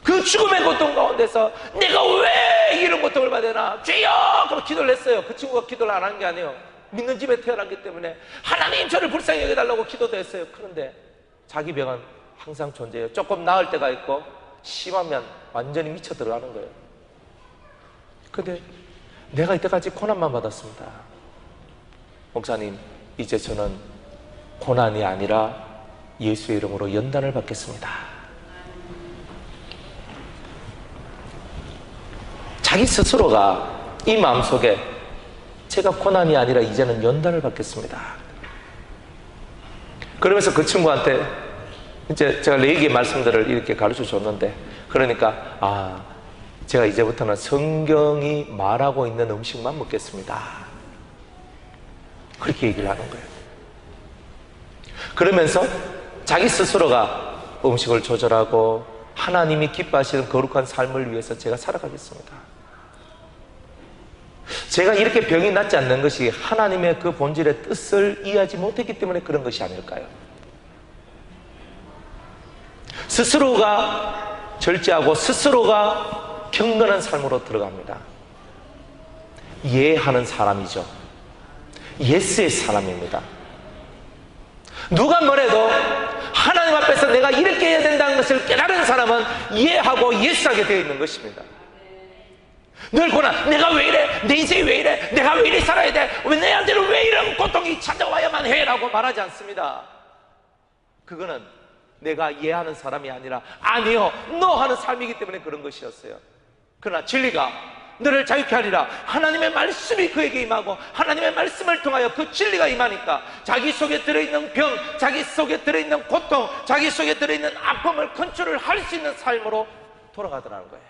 그 죽음의 고통 가운데서 내가 왜 이런 고통을 받아야 되나, 주여! 그럼 기도를 했어요. 그 친구가 기도를 안 한 게 아니에요. 믿는 집에 태어났기 때문에 하나님 저를 불쌍히 여겨달라고 기도도 했어요. 그런데 자기 병은 항상 존재해요. 조금 나을 때가 있고 심하면 완전히 미쳐 들어가는 거예요. 근데 내가 이때까지 고난만 받았습니다. 목사님, 이제 저는 고난이 아니라 예수의 이름으로 연단을 받겠습니다. 자기 스스로가 이 마음속에 제가 고난이 아니라 이제는 연단을 받겠습니다. 그러면서 그 친구한테 이제 제가 4개의 말씀들을 이렇게 가르쳐 줬는데, 그러니까 제가 이제부터는 성경이 말하고 있는 음식만 먹겠습니다. 그렇게 얘기를 하는 거예요. 그러면서 자기 스스로가 음식을 조절하고 하나님이 기뻐하시는 거룩한 삶을 위해서 제가 살아가겠습니다. 제가 이렇게 병이 낫지 않는 것이 하나님의 그 본질의 뜻을 이해하지 못했기 때문에 그런 것이 아닐까요? 스스로가 절제하고 스스로가 경건한 삶으로 들어갑니다. 이해하는 사람이죠. 예스의 사람입니다. 누가 뭐래도 하나님 앞에서 내가 이렇게 해야 된다는 것을 깨달은 사람은 이해하고 예스하게 되어 있는 것입니다. 늘 고난, 내가 왜 이래? 내 인생이 왜 이래? 내가 왜 이래 살아야 돼? 왜 내한테는 왜 이런 고통이 찾아와야만 해? 라고 말하지 않습니다. 그거는 내가 이해하는 사람이 아니라 아니요, 너 하는 삶이기 때문에 그런 것이었어요. 그러나 진리가 너를 자유케 하리라. 하나님의 말씀이 그에게 임하고 하나님의 말씀을 통하여 그 진리가 임하니까 자기 속에 들어있는 병, 자기 속에 들어있는 고통, 자기 속에 들어있는 아픔을 컨트롤 할 수 있는 삶으로 돌아가더라는 거예요.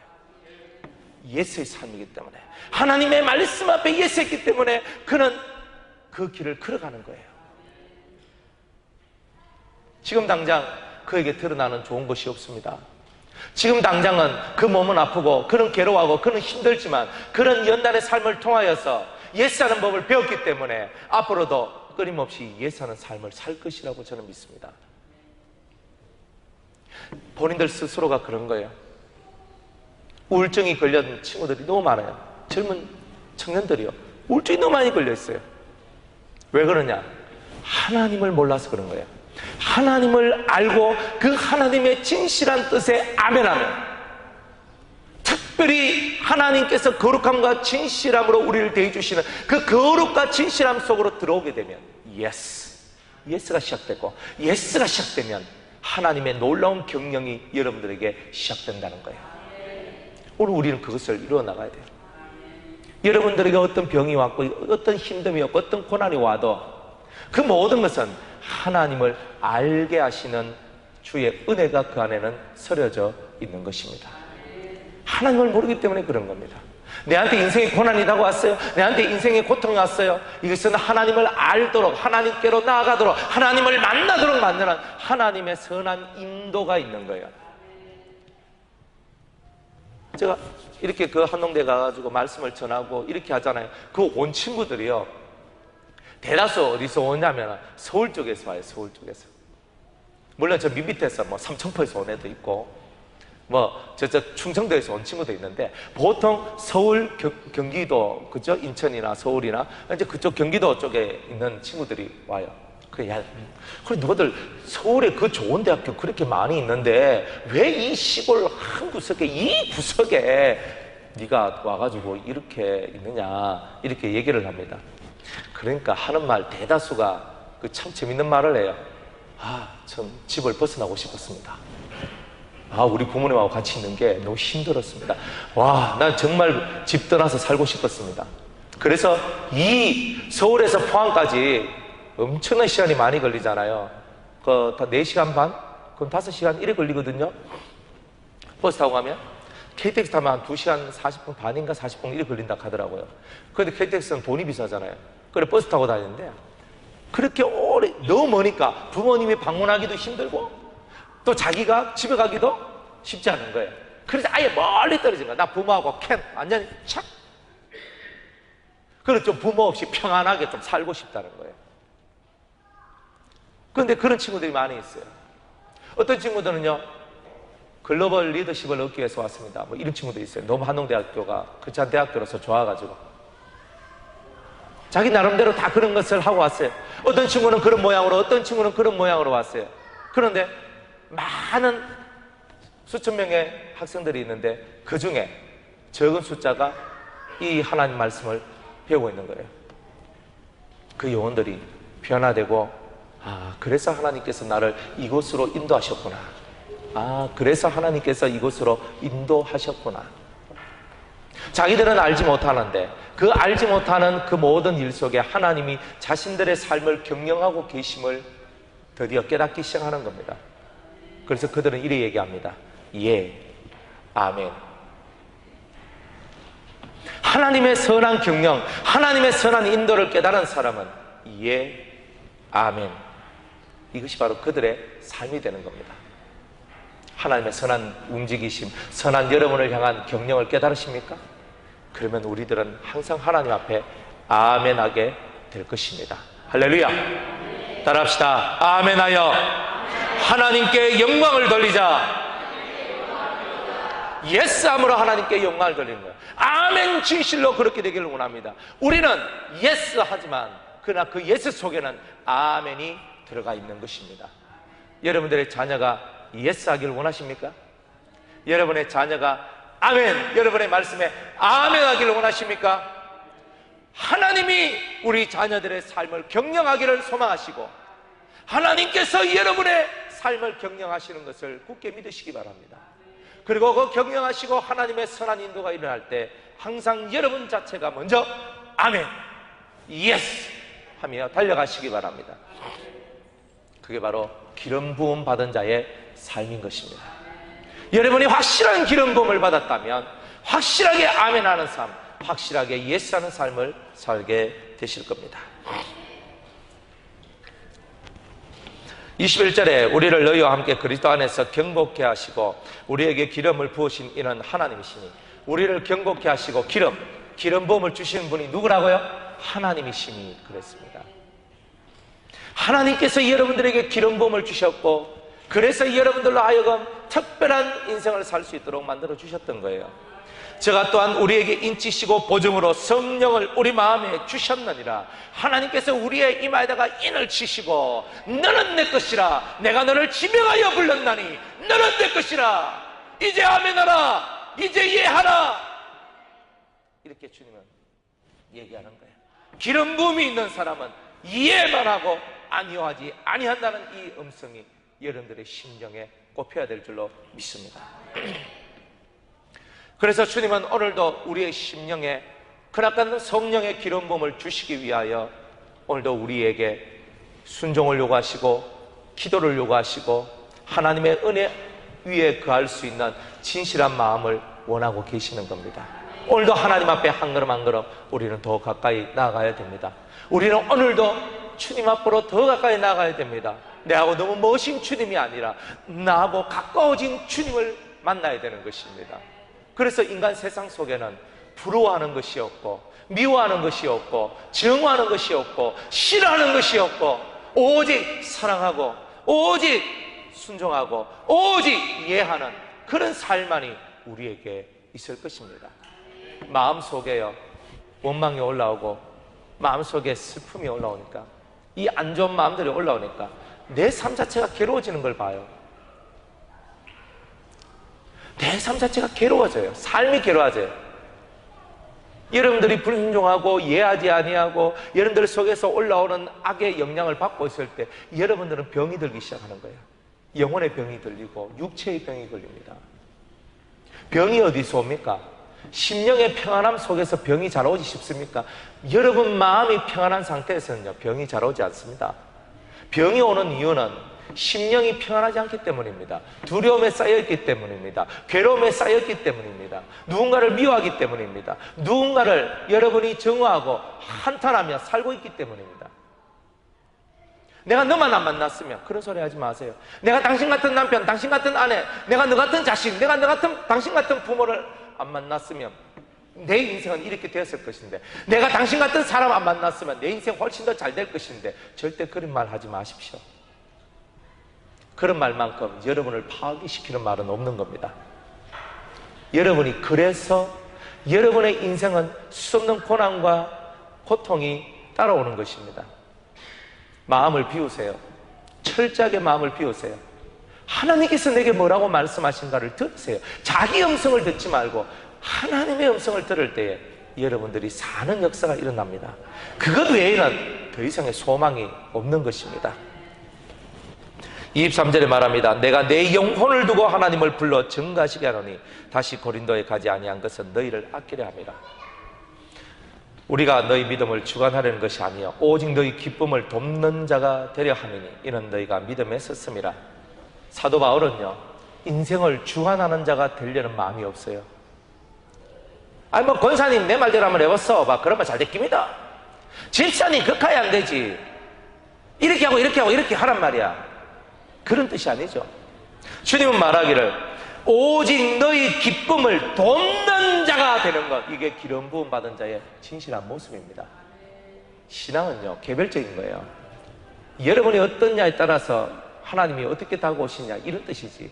예수의 삶이기 때문에, 하나님의 말씀 앞에 예수했기 때문에 그는 그 길을 걸어가는 거예요. 지금 당장 그에게 드러나는 좋은 것이 없습니다. 지금 당장은 그 몸은 아프고 그는 괴로워하고 그는 힘들지만 그런 연단의 삶을 통하여서 예수하는 법을 배웠기 때문에 앞으로도 끊임없이 예수하는 삶을 살 것이라고 저는 믿습니다. 본인들 스스로가 그런 거예요. 우울증이 걸린 친구들이 너무 많아요. 젊은 청년들이요, 우울증이 너무 많이 걸려 있어요. 왜 그러냐? 하나님을 몰라서 그런 거예요. 하나님을 알고 그 하나님의 진실한 뜻에 아멘하면, 특별히 하나님께서 거룩함과 진실함으로 우리를 대해주시는 그 거룩과 진실함 속으로 들어오게 되면 예스가 시작되고, 예스가 시작되면 하나님의 놀라운 경영이 여러분들에게 시작된다는 거예요. 오늘 우리는 그것을 이루어 나가야 돼요. 여러분들에게 어떤 병이 왔고 어떤 힘듦이 왔고 어떤 고난이 와도 그 모든 것은 하나님을 알게 하시는 주의 은혜가 그 안에는 서려져 있는 것입니다. 하나님을 모르기 때문에 그런 겁니다. 내한테 인생의 고난이 다가왔어요. 내한테 인생의 고통이 왔어요. 이것은 하나님을 알도록, 하나님께로 나아가도록, 하나님을 만나도록 만드는 하나님의 선한 인도가 있는 거예요. 제가 이렇게 그 한농대 가가지고 말씀을 전하고 이렇게 하잖아요. 그 온 친구들이요, 대다수 어디서 오냐면 서울 쪽에서 와요. 서울 쪽에서. 물론 저 밑에서 뭐 삼천포에서 온 애도 있고 뭐 저쪽 충청도에서 온 친구도 있는데, 보통 서울, 경기도, 그죠? 인천이나 서울이나 이제 그쪽 경기도 쪽에 있는 친구들이 와요. 그래, 야, 그래, 너희들 서울에 그 좋은 대학교 그렇게 많이 있는데 왜 이 시골 한 구석에, 이 구석에 네가 와가지고 이렇게 있느냐, 이렇게 얘기를 합니다. 그러니까 하는 말 대다수가 그 참 재밌는 말을 해요. 아, 전 집을 벗어나고 싶었습니다. 아, 우리 부모님하고 같이 있는 게 너무 힘들었습니다. 와, 난 정말 집 떠나서 살고 싶었습니다. 그래서 이 서울에서 포항까지 엄청난 시간이 많이 걸리잖아요. 그 4시간 반? 그럼 5시간 이래 걸리거든요. 버스 타고 가면 KTX 타면 한 2시간 40분 반인가 40분 이래 걸린다 하더라고요. 그런데 KTX는 돈이 비싸잖아요. 그래 버스 타고 다니는데 그렇게 오래, 너무 머니까 부모님이 방문하기도 힘들고 또 자기가 집에 가기도 쉽지 않은 거예요. 그래서 아예 멀리 떨어진 거야. 나 부모하고 완전히 착. 그래서 좀 부모 없이 평안하게 좀 살고 싶다는 거예요. 그런데 그런 친구들이 많이 있어요. 어떤 친구들은요, 글로벌 리더십을 얻기 위해서 왔습니다. 뭐 이런 친구들이 있어요. 너무 한동대학교가 그렇지 않은 대학교로서 좋아가지고 자기 나름대로 다 그런 것을 하고 왔어요. 어떤 친구는 그런 모양으로, 어떤 친구는 그런 모양으로 왔어요. 그런데 많은 수천 명의 학생들이 있는데 그 중에 적은 숫자가 이 하나님 말씀을 배우고 있는 거예요. 그 영혼들이 변화되고, 아, 그래서 하나님께서 나를 이곳으로 인도하셨구나. 아, 그래서 하나님께서 이곳으로 인도하셨구나. 자기들은 알지 못하는데 그 알지 못하는 그 모든 일 속에 하나님이 자신들의 삶을 경영하고 계심을 드디어 깨닫기 시작하는 겁니다. 그래서 그들은 이렇게 얘기합니다. 예, 아멘. 하나님의 선한 경영, 하나님의 선한 인도를 깨달은 사람은 예, 아멘. 이것이 바로 그들의 삶이 되는 겁니다. 하나님의 선한 움직이심, 선한 여러분을 향한 경영을 깨달으십니까? 그러면 우리들은 항상 하나님 앞에 아멘하게 될 것입니다. 할렐루야. 따라합시다. 아멘하여 하나님께 영광을 돌리자. 예스함으로 하나님께 영광을 돌리는 거예요. 아멘 진실로 그렇게 되기를 원합니다. 우리는 예스 하지만 그러나 그 예스 속에는 아멘이 들어가 있는 것입니다. 여러분들의 자녀가 예스 하기를 원하십니까? 여러분의 자녀가 아멘, 여러분의 말씀에 아멘 하기를 원하십니까? 하나님이 우리 자녀들의 삶을 경영하기를 소망하시고 하나님께서 여러분의 삶을 경영하시는 것을 굳게 믿으시기 바랍니다. 그리고 그 경영하시고 하나님의 선한 인도가 일어날 때 항상 여러분 자체가 먼저 아멘, 예스 하며 달려가시기 바랍니다. 그게 바로 기름 부음 받은 자의 삶인 것입니다. 여러분이 확실한 기름 부음을 받았다면 확실하게 아멘하는 삶, 확실하게 예스하는 삶을 살게 되실 겁니다. 21절에 우리를 너희와 함께 그리스도 안에서 경고케 하시고 우리에게 기름을 부으신 이는 하나님이시니, 우리를 경고케 하시고 기름 부음을 주시는 분이 누구라고요? 하나님이시니 그랬습니다. 하나님께서 여러분들에게 기름 부음을 주셨고 그래서 여러분들로 하여금 특별한 인생을 살 수 있도록 만들어 주셨던 거예요. 제가 또한 우리에게 인치시고 보증으로 성령을 우리 마음에 주셨느니라. 하나님께서 우리의 이마에다가 인을 치시고 너는 내 것이라, 내가 너를 지명하여 불렀나니 너는 내 것이라, 이제 아멘하라, 이제 예하라, 이렇게 주님은 얘기하는 거예요. 기름 부음이 있는 사람은 이해만 하고 아니요하지 아니한다는 이 음성이 여러분들의 심령에 꼽혀야 될 줄로 믿습니다. 그래서 주님은 오늘도 우리의 심령에 그나큰 성령의 기름 부음을 주시기 위하여 오늘도 우리에게 순종을 요구하시고 기도를 요구하시고 하나님의 은혜 위에 거할 수 있는 진실한 마음을 원하고 계시는 겁니다. 오늘도 하나님 앞에 한 걸음 한 걸음 우리는 더 가까이 나아가야 됩니다. 우리는 오늘도 주님 앞으로 더 가까이 나아가야 됩니다. 내하고 너무 멋진 주님이 아니라 나하고 가까워진 주님을 만나야 되는 것입니다. 그래서 인간 세상 속에는 부러워하는 것이 없고 미워하는 것이 없고 증오하는 것이 없고 싫어하는 것이 없고 오직 사랑하고 오직 순종하고 오직 이해하는 그런 삶만이 우리에게 있을 것입니다. 마음속에요 원망이 올라오고 마음속에 슬픔이 올라오니까 이 안 좋은 마음들이 올라오니까 내 삶 자체가 괴로워지는 걸 봐요. 내 삶 자체가 괴로워져요. 삶이 괴로워져요. 여러분들이 불순종하고 이해하지 아니하고 여러분들 속에서 올라오는 악의 영향을 받고 있을 때 여러분들은 병이 들기 시작하는 거예요. 영혼의 병이 들리고 육체의 병이 걸립니다. 병이 어디서 옵니까? 심령의 평안함 속에서 병이 잘 오지 싶습니까? 여러분 마음이 평안한 상태에서는요, 병이 잘 오지 않습니다. 병이 오는 이유는 심령이 평안하지 않기 때문입니다. 두려움에 쌓여있기 때문입니다. 괴로움에 쌓였기 때문입니다. 누군가를 미워하기 때문입니다. 누군가를 여러분이 정오하고 한탄하며 살고 있기 때문입니다. 내가 너만 안 만났으면, 그런 소리 하지 마세요. 내가 당신 같은 남편, 당신 같은 아내, 내가 너 같은 자식, 내가 너 같은, 당신 같은 부모를 안 만났으면 내 인생은 이렇게 되었을 것인데, 내가 당신 같은 사람 안 만났으면 내 인생 훨씬 더 잘 될 것인데, 절대 그런 말 하지 마십시오. 그런 말만큼 여러분을 파괴시키는 말은 없는 겁니다. 여러분이 그래서 여러분의 인생은 수없는 고난과 고통이 따라오는 것입니다. 마음을 비우세요. 철저하게 마음을 비우세요. 하나님께서 내게 뭐라고 말씀하신가를 들으세요. 자기 음성을 듣지 말고 하나님의 음성을 들을 때에 여러분들이 사는 역사가 일어납니다. 그것 외에는 더 이상의 소망이 없는 것입니다. 23절에 말합니다. 내가 내 영혼을 두고 하나님을 불러 증거하시게 하노니 다시 고린도에 가지 아니한 것은 너희를 아끼려 함이라. 우리가 너희 믿음을 주관하려는 것이 아니요 오직 너희 기쁨을 돕는 자가 되려 함이니 이는 너희가 믿음에 섰음이라. 사도 바울은요, 인생을 주관하는 자가 되려는 마음이 없어요. 아니 뭐 권사님 내 말대로 한번 해봤어 봐, 그러면 잘 됐깁니다. 집사님 그까야 안 되지, 이렇게 하고 이렇게 하고 이렇게 하란 말이야. 그런 뜻이 아니죠. 주님은 말하기를 오직 너희 기쁨을 돕는 자가 되는 것, 이게 기름 부음 받은 자의 진실한 모습입니다. 신앙은요 개별적인 거예요. 여러분이 어떠냐에 따라서 하나님이 어떻게 다가오시냐, 이런 뜻이지,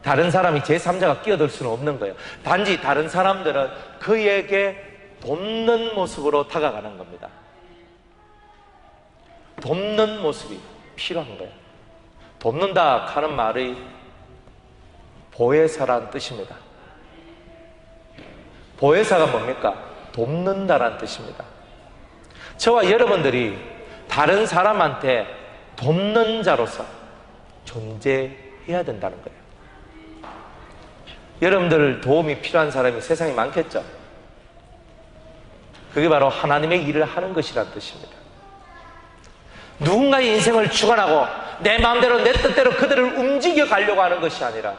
다른 사람이 제3자가 끼어들 수는 없는 거예요. 단지 다른 사람들은 그에게 돕는 모습으로 다가가는 겁니다. 돕는 모습이 필요한 거예요. 돕는다 하는 말이 보혜사라는 뜻입니다. 보혜사가 뭡니까? 돕는다라는 뜻입니다. 저와 여러분들이 다른 사람한테 돕는 자로서 존재해야 된다는 거예요. 여러분들 도움이 필요한 사람이 세상에 많겠죠? 그게 바로 하나님의 일을 하는 것이라는 뜻입니다. 누군가의 인생을 주관하고 내 마음대로 내 뜻대로 그들을 움직여 가려고 하는 것이 아니라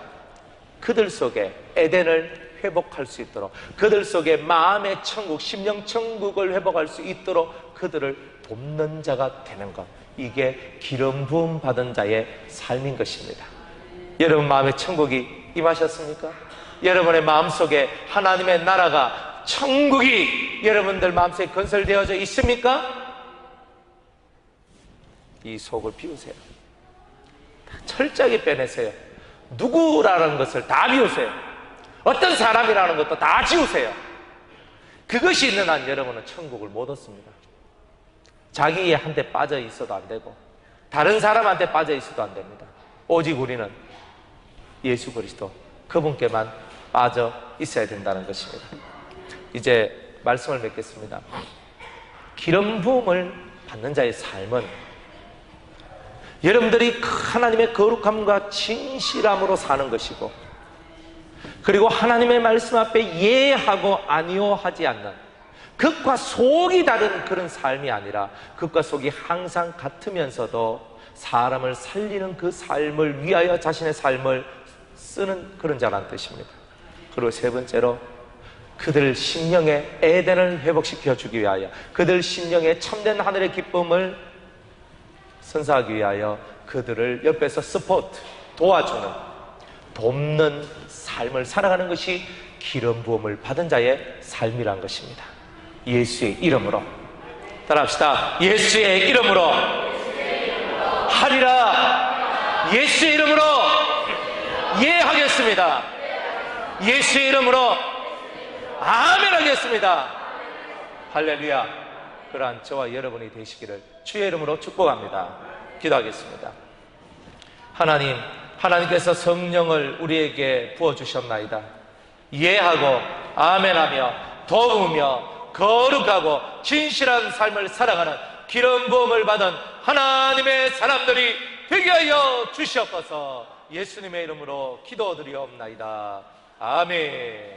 그들 속에 에덴을 회복할 수 있도록, 그들 속에 마음의 천국, 심령 천국을 회복할 수 있도록 그들을 돕는 자가 되는 것, 이게 기름 부음 받은 자의 삶인 것입니다. 여러분 마음의 천국이 임하셨습니까? 여러분의 마음속에 하나님의 나라가, 천국이 여러분들 마음속에 건설되어져 있습니까? 이 속을 비우세요. 철저하게 빼내세요. 누구라는 것을 다 비우세요. 어떤 사람이라는 것도 다 지우세요. 그것이 있는 한 여러분은 천국을 못 얻습니다. 자기의 한테 빠져 있어도 안 되고 다른 사람한테 빠져 있어도 안 됩니다. 오직 우리는 예수 그리스도, 그분께만 빠져 있어야 된다는 것입니다. 이제 말씀을 맺겠습니다. 기름 부음을 받는 자의 삶은 여러분들이 하나님의 거룩함과 진실함으로 사는 것이고, 그리고 하나님의 말씀 앞에 예하고 아니오 하지 않는, 극과 속이 다른 그런 삶이 아니라 극과 속이 항상 같으면서도 사람을 살리는 그 삶을 위하여 자신의 삶을 쓰는 그런 자라는 뜻입니다. 그리고 세 번째로 그들 심령의 에덴을 회복시켜 주기 위하여, 그들 심령의 참된 하늘의 기쁨을 선사하기 위하여 그들을 옆에서 서포트, 도와주는, 돕는 삶을 살아가는 것이 기름 부음을 받은 자의 삶이란 것입니다. 예수의 이름으로 따라합시다. 예수의 이름으로 하리라. 예수의 이름으로 예하겠습니다. 예수의 이름으로 아멘 하겠습니다. 할렐루야. 그러한 저와 여러분이 되시기를 주의 이름으로 축복합니다. 기도하겠습니다. 하나님께서 성령을 우리에게 부어주셨나이다. 이해하고 아멘하며 도우며 거룩하고 진실한 삶을 살아가는 기름 부음을 받은 하나님의 사람들이 되게 하여 주시옵소서. 예수님의 이름으로 기도드리옵나이다. 아멘.